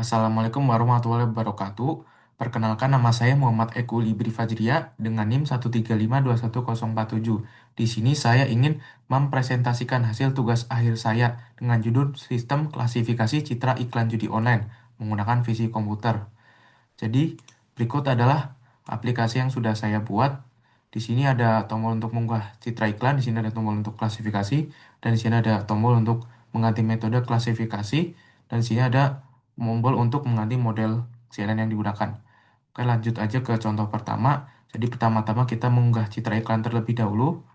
Assalamualaikum warahmatullahi wabarakatuh. Perkenalkan nama saya Muhammad Eko Libri Fajria dengan NIM 1352104 7. Di sini saya ingin mempresentasikan hasil tugas akhir saya dengan judul Sistem Klasifikasi Citra Iklan Judi Online menggunakan visi komputer. Jadi, berikut adalah aplikasi yang sudah saya buat. Di sini ada tombol untuk mengunggah citra iklan, di sini ada tombol untuk klasifikasi, dan di sini ada tombol untuk mengganti metode klasifikasi, dan di sini ada tombol untuk mengganti model CNN yang digunakan. Oke, lanjut aja ke contoh pertama. Jadi pertama-tama kita mengunggah citra iklan terlebih dahulu.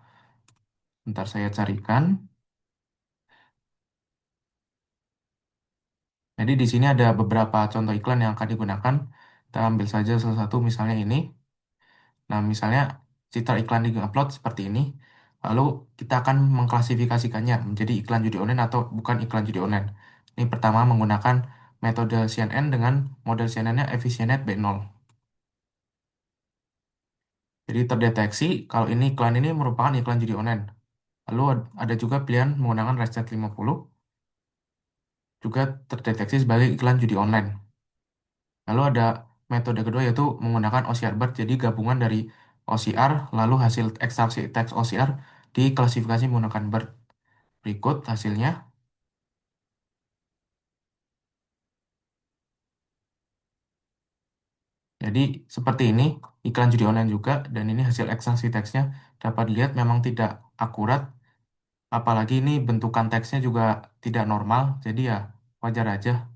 Bentar saya carikan. Jadi di sini ada beberapa contoh iklan yang akan digunakan. Kita ambil saja salah satu, misalnya ini. Nah, misalnya citra iklan di-upload seperti ini. Lalu kita akan mengklasifikasikannya menjadi iklan judi online atau bukan iklan judi online. Ini pertama menggunakan metode CNN dengan model CNN-nya Efficient B0. Jadi terdeteksi kalau ini iklan ini merupakan iklan judi online. Lalu ada juga pilihan menggunakan Restart 50, juga terdeteksi sebagai iklan judi online. Lalu ada metode kedua yaitu menggunakan OCR BERT, jadi gabungan dari OCR lalu hasil ekstraksi teks OCR diklasifikasi menggunakan BERT. Berikut hasilnya. Jadi seperti ini iklan judi online juga, dan ini hasil ekstraksi teksnya dapat dilihat memang tidak akurat, apalagi ini bentukan teksnya juga tidak normal. Jadi ya wajar aja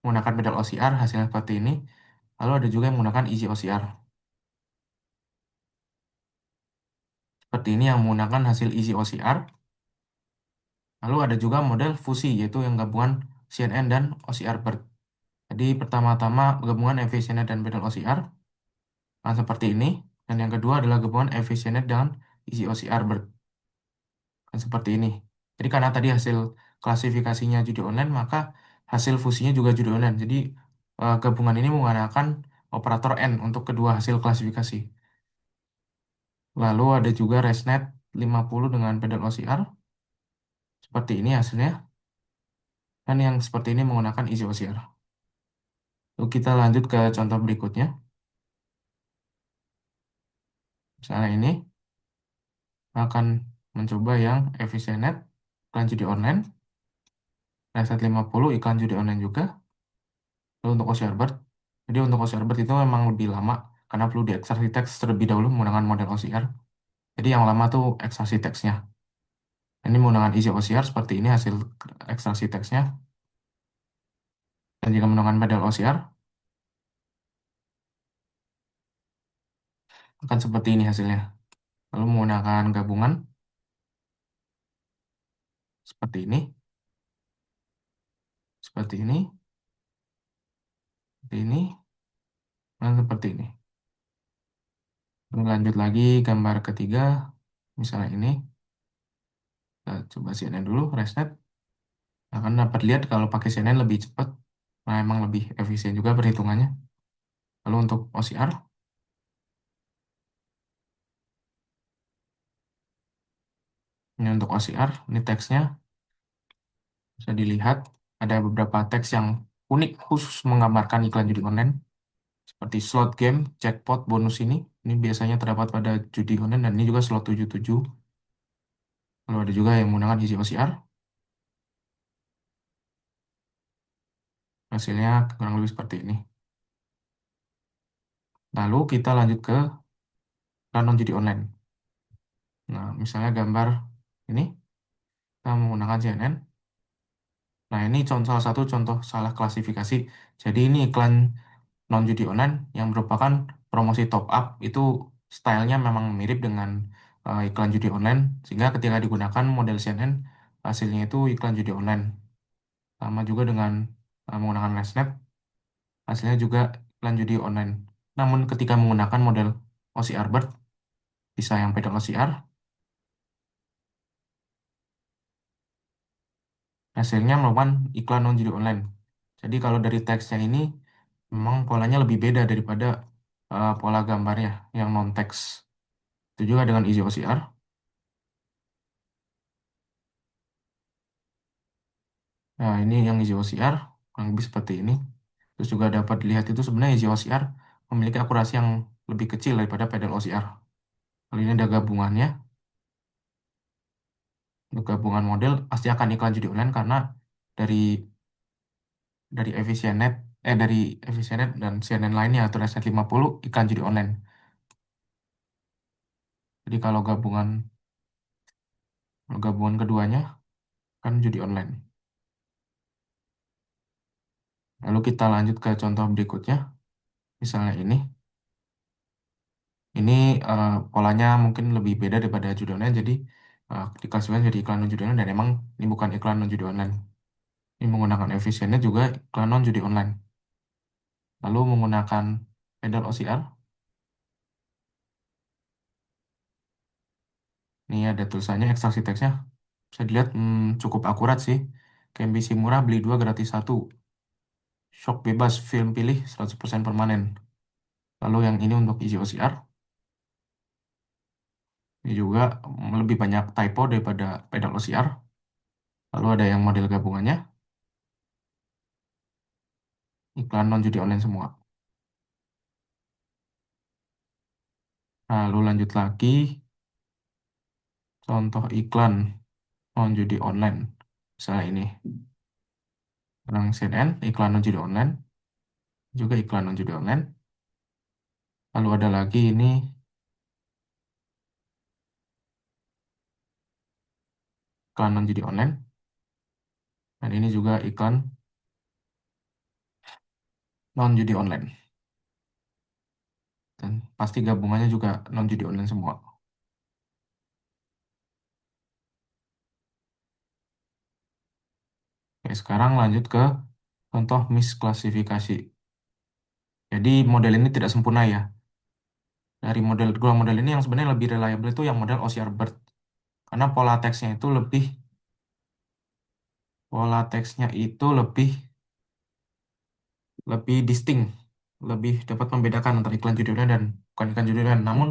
menggunakan model OCR hasilnya seperti ini. Lalu ada juga yang menggunakan Easy OCR. Seperti ini yang menggunakan hasil Easy OCR. Lalu ada juga model fusi, yaitu yang gabungan CNN dan OCR BERT. Jadi pertama-tama gabungan efisiennya dan model OCR, nah, seperti ini. Dan yang kedua adalah gabungan efisiennya dengan isi OCR BERT, kan seperti ini. Jadi karena tadi hasil klasifikasinya judi online, maka hasil fusinya juga judi online. Jadi gabungan ini menggunakan operator N untuk kedua hasil klasifikasi. Lalu ada juga ResNet 50 dengan pedal OCR. Seperti ini hasilnya. Dan yang seperti ini menggunakan isi OCR. Lalu kita lanjut ke contoh berikutnya. Misalnya ini akan mencoba yang Efficient iklan judi online. Reset 50 iklan judi online juga. Lalu untuk OCR BERT. Jadi untuk OCR BERT itu memang lebih lama karena perlu diekstraksi teks terlebih dahulu menggunakan model OCR. Jadi yang lama tuh ekstraksi teksnya. Ini menggunakan isi OCR seperti ini hasil ekstraksi teksnya. Dan jika menggunakan model OCR akan seperti ini hasilnya. Lalu menggunakan gabungan seperti ini, seperti ini, seperti ini, dan seperti ini. Lalu lanjut lagi gambar ketiga, misalnya ini. Kita coba CNN dulu, reset. Akan dapat lihat kalau pakai CNN lebih cepat. Nah, emang lebih efisien juga perhitungannya. Lalu untuk OCR, ini untuk OCR, ini teksnya bisa dilihat ada beberapa teks yang unik khusus menggambarkan iklan judi online seperti slot game, jackpot, bonus ini. Ini biasanya terdapat pada judi online dan ini juga slot 77. Lalu ada juga yang menggunakan isi OCR. Hasilnya kurang lebih seperti ini. Lalu kita lanjut ke iklan non judi online. Nah, misalnya gambar ini, kita menggunakan CNN. Nah, ini contoh, salah satu contoh salah klasifikasi. Jadi ini iklan non judi online yang merupakan promosi top up, itu stylenya memang mirip dengan iklan judi online, sehingga ketika digunakan model CNN hasilnya itu iklan judi online. Sama juga dengan menggunakan ResNet, hasilnya juga iklan judi online. Namun ketika menggunakan model OCR BERT, bisa yang pedal OCR, hasilnya merupakan iklan non judi online. Jadi kalau dari teksnya ini memang polanya lebih beda daripada pola gambarnya yang non teks. Itu juga dengan Easy OCR. Nah, ini yang Easy OCR, kurang lebih seperti ini. Terus juga dapat dilihat itu sebenarnya Easy OCR memiliki akurasi yang lebih kecil daripada pedal OCR. Kali ini ada gabungannya. Untuk gabungan model pasti akan iklan judi online karena dari dari dari Efisienet dan CNN lainnya atau Resnet 50 iklan judi online. Jadi kalau gabungan keduanya kan judi online. Lalu kita lanjut ke contoh berikutnya. Misalnya ini. Ini polanya mungkin lebih beda daripada judi online, jadi diklasifikasikan jadi iklan non judi online dan emang ini bukan iklan non judi online. Ini menggunakan efisiennya juga iklan non judi online. Lalu menggunakan pedal OCR, ini ada tulisannya ekstraksi teksnya. Bisa dilihat cukup akurat sih. KMBC murah beli 2 gratis satu. Shock bebas, film pilih 100% permanen. Lalu yang ini untuk isi OCR, ini juga lebih banyak typo daripada pedal OCR. Lalu ada yang model gabungannya, iklan non judi online semua. Lalu lanjut lagi, contoh iklan non judi online. Misalnya ini, orang CNN, iklan non judi online, juga iklan non judi online. Lalu ada lagi ini, iklan non judi online. Dan ini juga iklan non judi online. Dan pasti gabungannya juga non judi online semua. Oke, sekarang lanjut ke contoh misklasifikasi. Jadi model ini tidak sempurna ya. Dari dua model ini yang sebenarnya lebih reliable itu yang model OCR BERT. Karena pola teksnya itu lebih distinct, lebih dapat membedakan antara iklan judi online dan bukan iklan judi online. Namun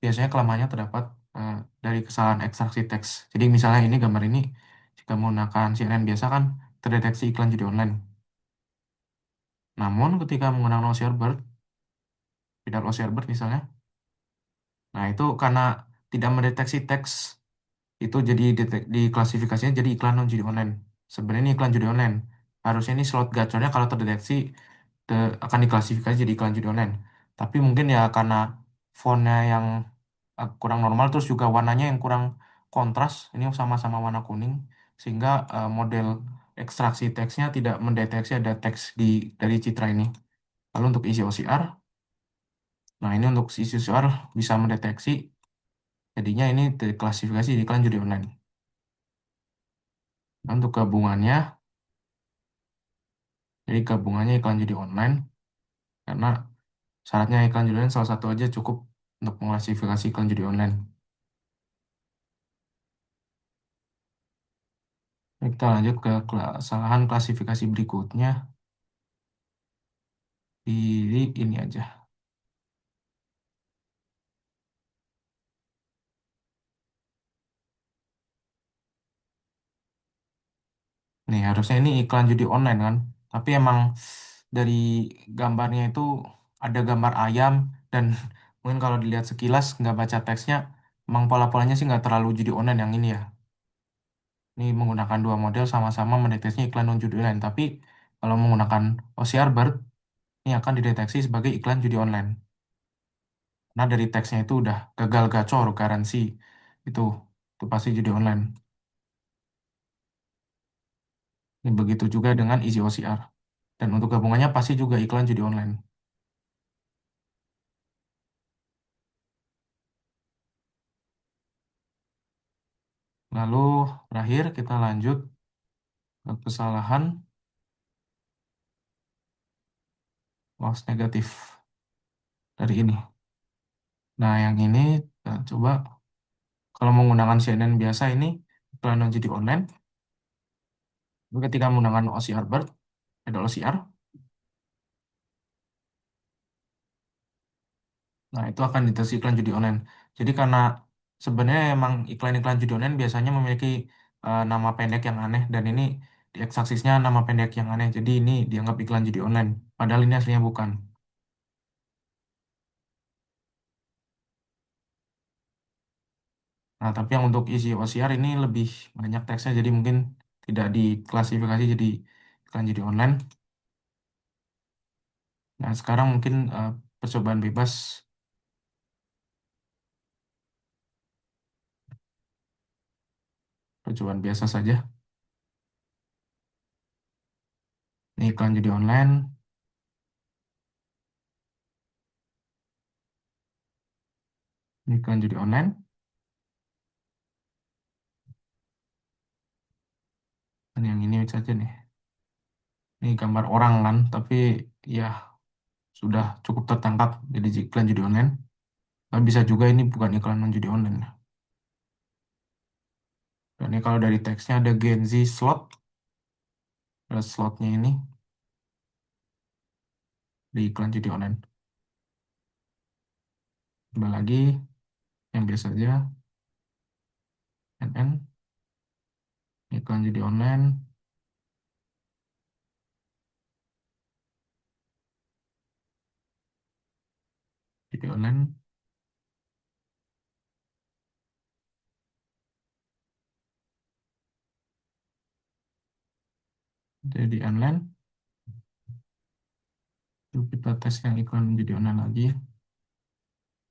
biasanya kelemahannya terdapat eh, dari kesalahan ekstraksi teks. Jadi misalnya ini gambar ini jika menggunakan CNN biasa kan terdeteksi iklan judi online. Namun ketika menggunakan OCR BERT, tidak OCR BERT misalnya, nah itu karena tidak mendeteksi teks itu jadi diklasifikasinya jadi iklan non judi online. Sebenarnya ini iklan judi online. Harusnya ini slot gacornya kalau terdeteksi akan diklasifikasi jadi iklan judi online. Tapi mungkin ya karena fontnya yang kurang normal terus juga warnanya yang kurang kontras, ini sama-sama warna kuning sehingga model ekstraksi teksnya tidak mendeteksi ada teks dari citra ini. Lalu untuk isi OCR, nah ini untuk isi OCR bisa mendeteksi, jadinya ini diklasifikasi di iklan judi online. Nah, untuk gabungannya, jadi gabungannya iklan judi online karena syaratnya iklan judi online salah satu aja cukup untuk mengklasifikasi iklan judi online. Ini kita lanjut ke kesalahan klasifikasi berikutnya. Ini aja. Nih, harusnya ini iklan judi online kan. Tapi emang dari gambarnya itu ada gambar ayam dan mungkin kalau dilihat sekilas nggak baca teksnya, emang pola-polanya sih nggak terlalu judi online yang ini ya. Ini menggunakan dua model sama-sama mendeteksi iklan non judi online. Tapi kalau menggunakan OCR BERT, ini akan dideteksi sebagai iklan judi online. Nah, dari teksnya itu udah gagal gacor, garansi. Itu, itu pasti judi online. Ini begitu juga dengan Easy OCR. Dan untuk gabungannya pasti juga iklan judi online. Lalu terakhir kita lanjut ke kesalahan loss negatif dari ini. Nah, yang ini coba kalau menggunakan CNN biasa ini iklan non judi online. Tapi ketika menggunakan OCR BERT, ada OCR, nah itu akan deteksi iklan judi online. Jadi karena sebenarnya emang iklan-iklan judi online biasanya memiliki nama pendek yang aneh dan ini X-aksisnya nama pendek yang aneh. Jadi ini dianggap iklan judi online. Padahal ini aslinya bukan. Nah, tapi yang untuk isi OCR ini lebih banyak teksnya, jadi mungkin tidak diklasifikasi jadi iklan judi online. Nah, sekarang mungkin percobaan bebas, percobaan biasa saja. Ini iklan judi online, ini iklan judi online. Dan yang ini saja nih. Ini gambar orang kan, tapi ya sudah cukup tertangkap jadi iklan judi online. Tapi bisa juga ini bukan iklan non judi online. Dan ini kalau dari teksnya ada Gen Z slot, ada slotnya ini di iklan judi online. Coba lagi yang biasa saja, NN, iklan judi online, judi online, jadi online. Lalu kita tes yang iklan judi online lagi.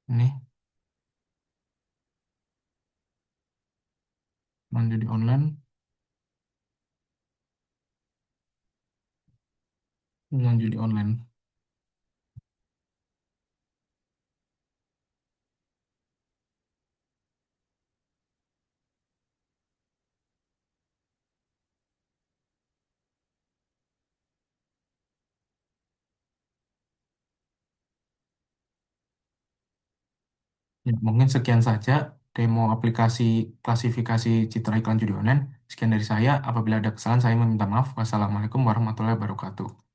Ini, iklan judi online, iklan judi online. Ya, mungkin sekian saja demo aplikasi klasifikasi citra iklan judi online. Sekian dari saya. Apabila ada kesalahan, saya meminta maaf. Wassalamualaikum warahmatullahi wabarakatuh.